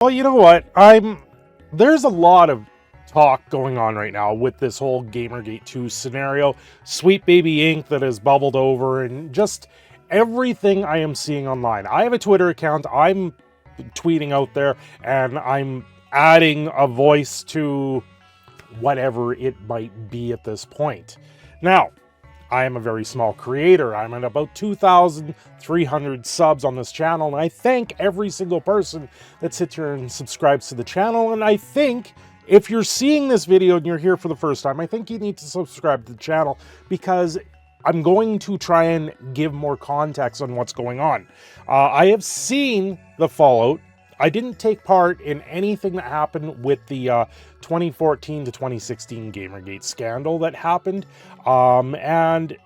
Well, you know what? There's a lot of talk going on right now with this whole GamerGate 2 scenario, Sweet Baby Ink that has bubbled over, and just everything I am seeing online. I have a Twitter account. I'm tweeting out there, and I'm adding a voice to whatever it might be at this point. Now, I am a very small creator. I'm at about 2,300 subs on this channel, and I thank every single person that sits here and subscribes to the channel. And I think if you're seeing this video and you're here for the first time, I think you need to subscribe to the channel, because I'm going to try and give more context on what's going on. I have seen the fallout. I didn't take part in anything that happened with the 2014 to 2016 GamerGate scandal that happened. That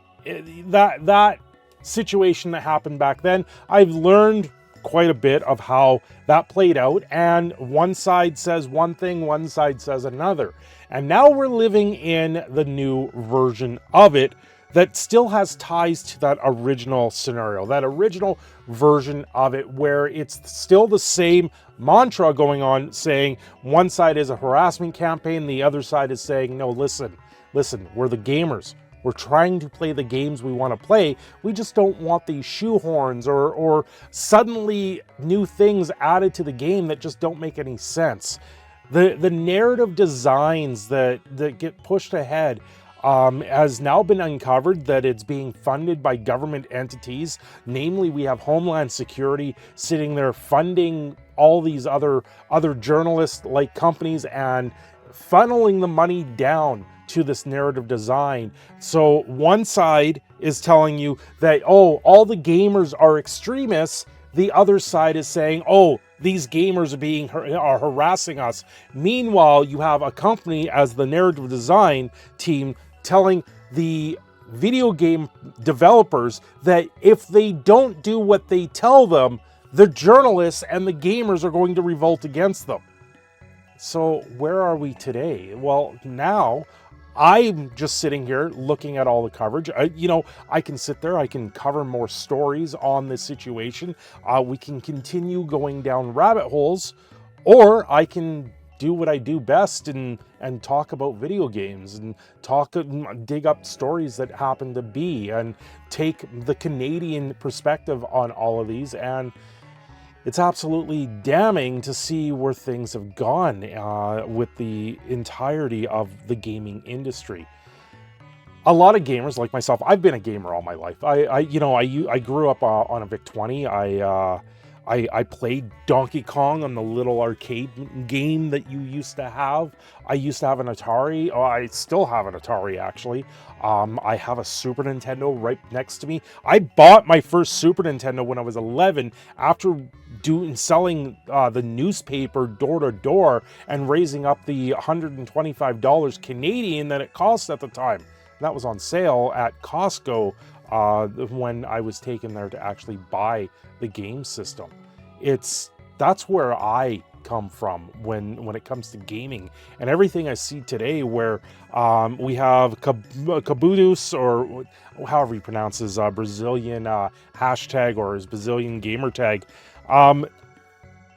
situation that happened back then, I've learned quite a bit of how that played out, and one side says one thing, one side says another. And now we're living in the new version of it that still has ties to that original scenario, that original version of it, where it's still the same mantra going on, saying one side is a harassment campaign, the other side is saying, no, listen, we're the gamers. We're trying to play the games we want to play. We just don't want these shoehorns or suddenly new things added to the game that just don't make any sense. The narrative designs that get pushed ahead has now been uncovered that it's being funded by government entities. Namely, we have Homeland Security sitting there funding all these other journalist-like companies and funneling the money down to this narrative design. So one side is telling you that, oh, all the gamers are extremists. The other side is saying, oh, these gamers are harassing us. Meanwhile, you have a company as the narrative design team telling the video game developers that if they don't do what they tell them, the journalists and the gamers are going to revolt against them. So where are we today? Well, now I'm just sitting here looking at all the coverage. I can sit there, I can cover more stories on this situation. We can continue going down rabbit holes, or I can do what I do best and talk about video games and dig up stories that happen to be, and take the Canadian perspective on all of these. And it's absolutely damning to see where things have gone with the entirety of the gaming industry. A lot of gamers like myself, I've been a gamer all my life. I grew up on a VIC-20. I played Donkey Kong on the little arcade game that you used to have. I used to have an Atari. Oh, I still have an Atari, actually. I have a Super Nintendo right next to me. I bought my first Super Nintendo when I was 11 after selling the newspaper door to door and raising up the $125 Canadian that it cost at the time. That was on sale at Costco when I was taken there to actually buy the game system. That's where I come from when it comes to gaming, and everything I see today, where we have Caboodle, or however he pronounces Brazilian hashtag, or his Brazilian gamer tag,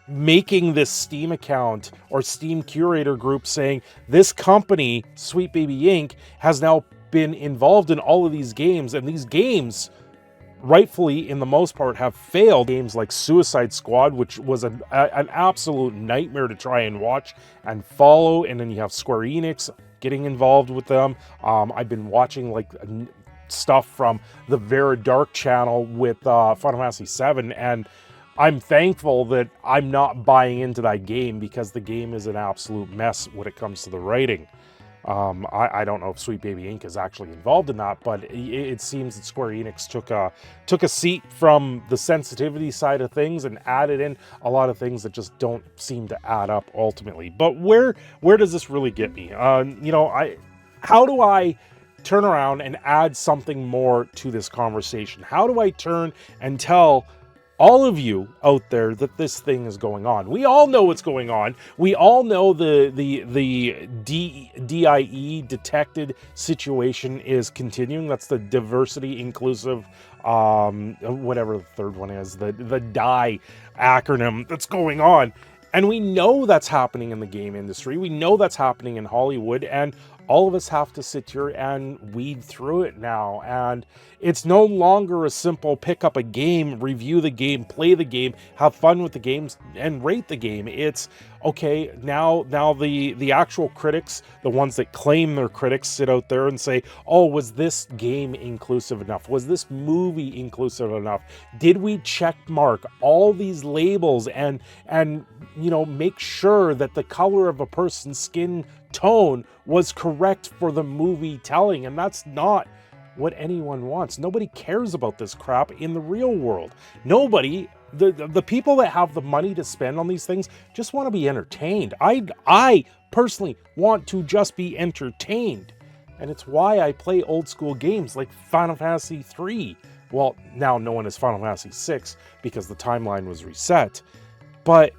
making this Steam account or Steam curator group saying this company, Sweet Baby Ink, has now been involved in all of these games, and these games rightfully, in the most part, have failed. Games like Suicide Squad, which was an absolute nightmare to try and watch and follow, and then you have Square Enix getting involved with them. I've been watching stuff from the Very Dark channel with Final Fantasy VII, and I'm thankful that I'm not buying into that game, because the game is an absolute mess when it comes to the writing. I don't know if Sweet Baby Inc. is actually involved in that, but it seems that Square Enix took a seat from the sensitivity side of things and added in a lot of things that just don't seem to add up ultimately. But where does this really get me? How do I turn around and add something more to this conversation? How do I turn and tell all of you out there that this thing is going on? We all know what's going on. We all know the DIE detected situation is continuing. That's the diversity, inclusive, whatever the third one is, the DIE acronym that's going on. And we know that's happening in the game industry. We know that's happening in Hollywood, and all of us have to sit here and weed through it now. And it's no longer a simple pick up a game, review the game, play the game, have fun with the games, and rate the game. It's okay, now the actual critics, the ones that claim they're critics, sit out there and say, oh, was this game inclusive enough? Was this movie inclusive enough? Did we check mark all these labels and make sure that the color of a person's skin tone was correct for the movie telling? And that's not what anyone wants. Nobody cares about this crap in the real world. Nobody, the people that have the money to spend on these things just want to be entertained. I personally want to just be entertained. And it's why I play old school games like Final Fantasy 3. Well, now known as Final Fantasy 6 because the timeline was reset. But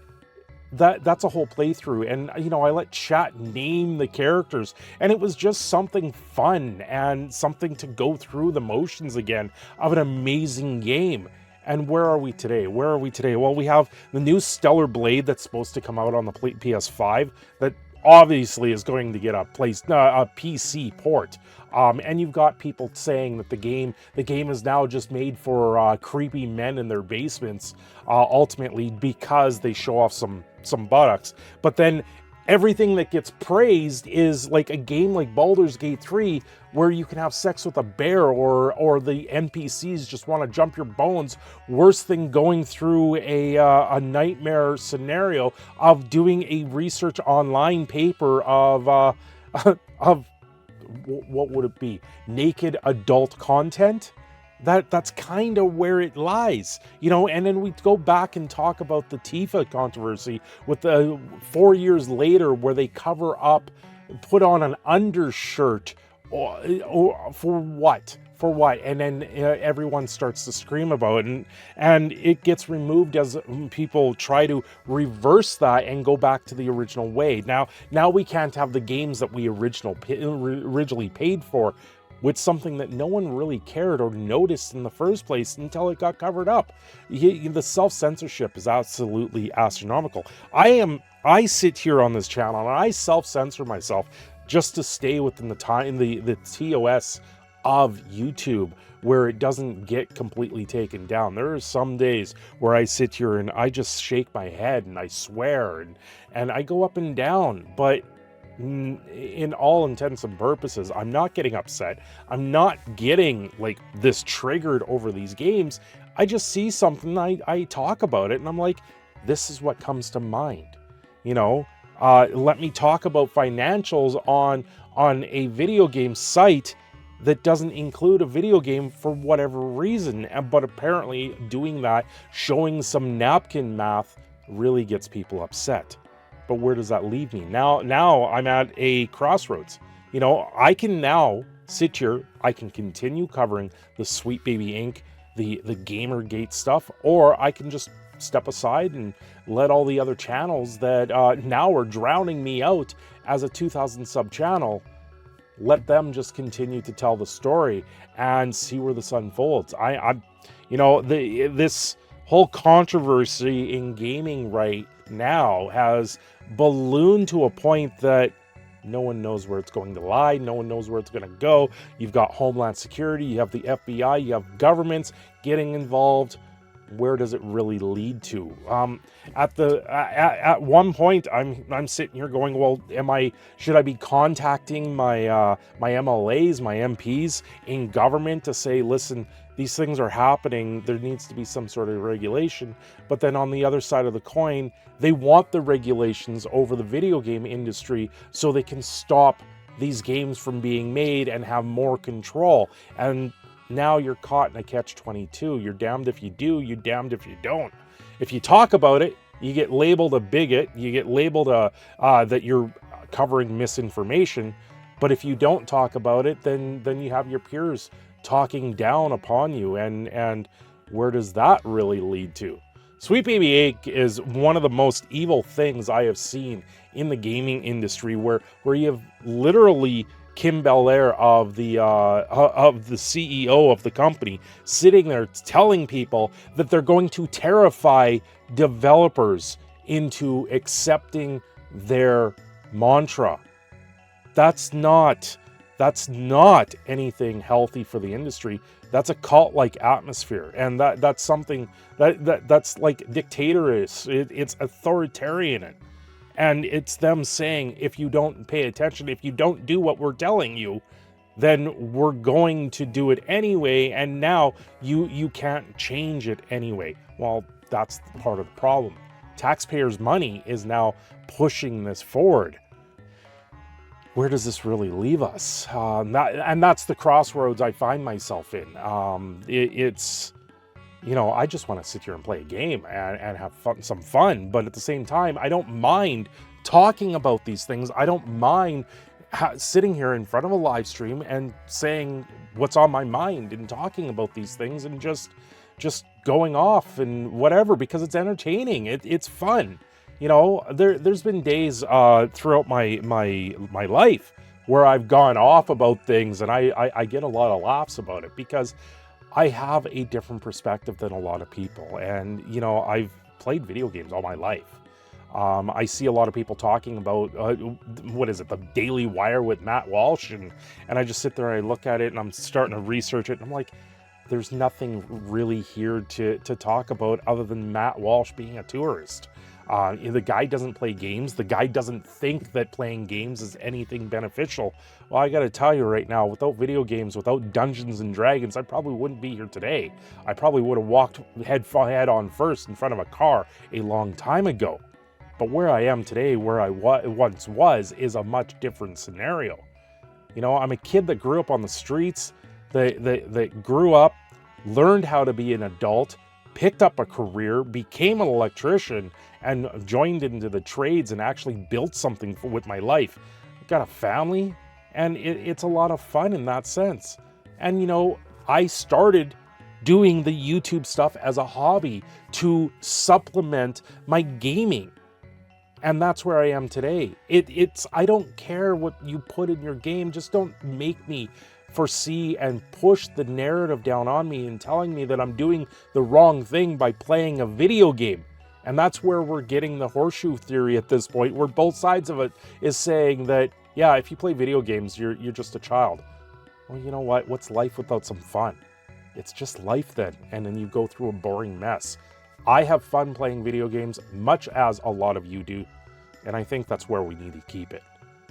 that's a whole playthrough, and I let chat name the characters, and it was just something fun and something to go through the motions again of an amazing game. And where are we today? Well, we have the new Stellar Blade that's supposed to come out on the PS5 that obviously is going to get a PC port. And you've got people saying that the game is now just made for creepy men in their basements, ultimately because they show off some buttocks. But then everything that gets praised is like a game like Baldur's Gate 3, where you can have sex with a bear, or the NPCs just want to jump your bones, worse than going through a nightmare scenario of doing a research online paper of what would it be? Naked adult content? That's kind of where it lies, and then we go back and talk about the Tifa controversy with the 4 years later, where they cover up, put on an undershirt, or for what? And then everyone starts to scream about it, and it gets removed as people try to reverse that and go back to the original way. Now we can't have the games that we originally paid for with something that no one really cared or noticed in the first place until it got covered up. The self-censorship is absolutely astronomical. I sit here on this channel and I self-censor myself just to stay within the TOS of YouTube, where it doesn't get completely taken down. There are some days where I sit here and I just shake my head and I swear and I go up and down, but in all intents and purposes, I'm not getting upset. I'm not getting like this triggered over these games. I just see something, I talk about it, and I'm like, this is what comes to mind. Let me talk about financials on a video game site that doesn't include a video game for whatever reason. But apparently doing that, showing some napkin math, really gets people upset. But where does that leave me? Now I'm at a crossroads. I can now sit here, I can continue covering the Sweet Baby Inc., the GamerGate stuff, or I can just step aside and let all the other channels that now are drowning me out as a 2,000 sub channel, let them just continue to tell the story and see where this unfolds. This whole controversy in gaming right now has ballooned to a point that no one knows where it's going to lie. No one knows where it's going to go. You've got Homeland Security, you have the FBI, you have governments getting involved. Where does it really lead to? At one point, I'm sitting here going, well, should I be contacting my MLAs, my MPs in government to say, listen, these things are happening, there needs to be some sort of regulation? But then on the other side of the coin, they want the regulations over the video game industry so they can stop these games from being made and have more control. And now you're caught in a catch-22. You're damned if you do, you're damned if you don't. If you talk about it, you get labeled a bigot, you get labeled that you're covering misinformation. But if you don't talk about it, then you have your peers talking down upon you, and where does that really lead to? Sweet Baby Inc. is one of the most evil things I have seen in the gaming industry, where you have literally Kim Belair of the CEO of the company sitting there telling people that they're going to terrify developers into accepting their mantra. That's not anything healthy for the industry. That's a cult-like atmosphere, and that's something that's like dictatorous. It's authoritarian, and it's them saying, if you don't pay attention, if you don't do what we're telling you, then we're going to do it anyway, and now you can't change it anyway. Well, that's part of the problem. Taxpayers' money is now pushing this forward. Where does this really leave us? And that's the crossroads I find myself in. It's, you know, I just want to sit here and play a game and have some fun. But at the same time, I don't mind talking about these things. I don't mind sitting here in front of a live stream and saying what's on my mind and talking about these things and just going off and whatever, because it's entertaining. It's fun. You know, there's been days throughout my life where I've gone off about things, and I get a lot of laughs about it because I have a different perspective than a lot of people. And, you know, I've played video games all my life. I see a lot of people talking about, what is it, the Daily Wire with Matt Walsh, and I just sit there and I look at it and I'm starting to research it, and I'm like, there's nothing really here to talk about other than Matt Walsh being a tourist. The guy doesn't play games. The guy doesn't think that playing games is anything beneficial. Well, I gotta tell you right now, without video games, without Dungeons and Dragons, I probably wouldn't be here today. I probably would have walked head on first in front of a car a long time ago. But where I am today, where I once was, is a much different scenario. You know, I'm a kid that grew up on the streets, that grew up, learned how to be an adult, picked up a career, became an electrician, and joined into the trades and actually built something with my life. I've got a family, and it's a lot of fun in that sense. And, you know, I started doing the YouTube stuff as a hobby to supplement my gaming. And that's where I am today. I don't care what you put in your game. Just don't make me foresee and push the narrative down on me and telling me that I'm doing the wrong thing by playing a video game. And that's where we're getting the horseshoe theory at this point, where both sides of it is saying that, yeah, if you play video games, you're just a child. Well, you know what? What's life without some fun? It's just life then. And then you go through a boring mess. I have fun playing video games, much as a lot of you do. And I think that's where we need to keep it.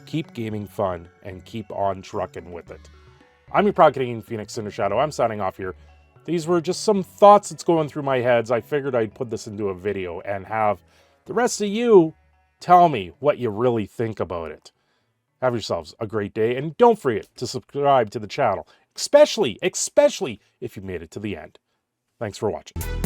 Keep gaming fun and keep on trucking with it. I'm your Proud Canadian Phoenix, Cindershadow. I'm signing off here. These were just some thoughts that's going through my head. I figured I'd put this into a video and have the rest of you tell me what you really think about it. Have yourselves a great day, and don't forget to subscribe to the channel, especially if you made it to the end. Thanks for watching.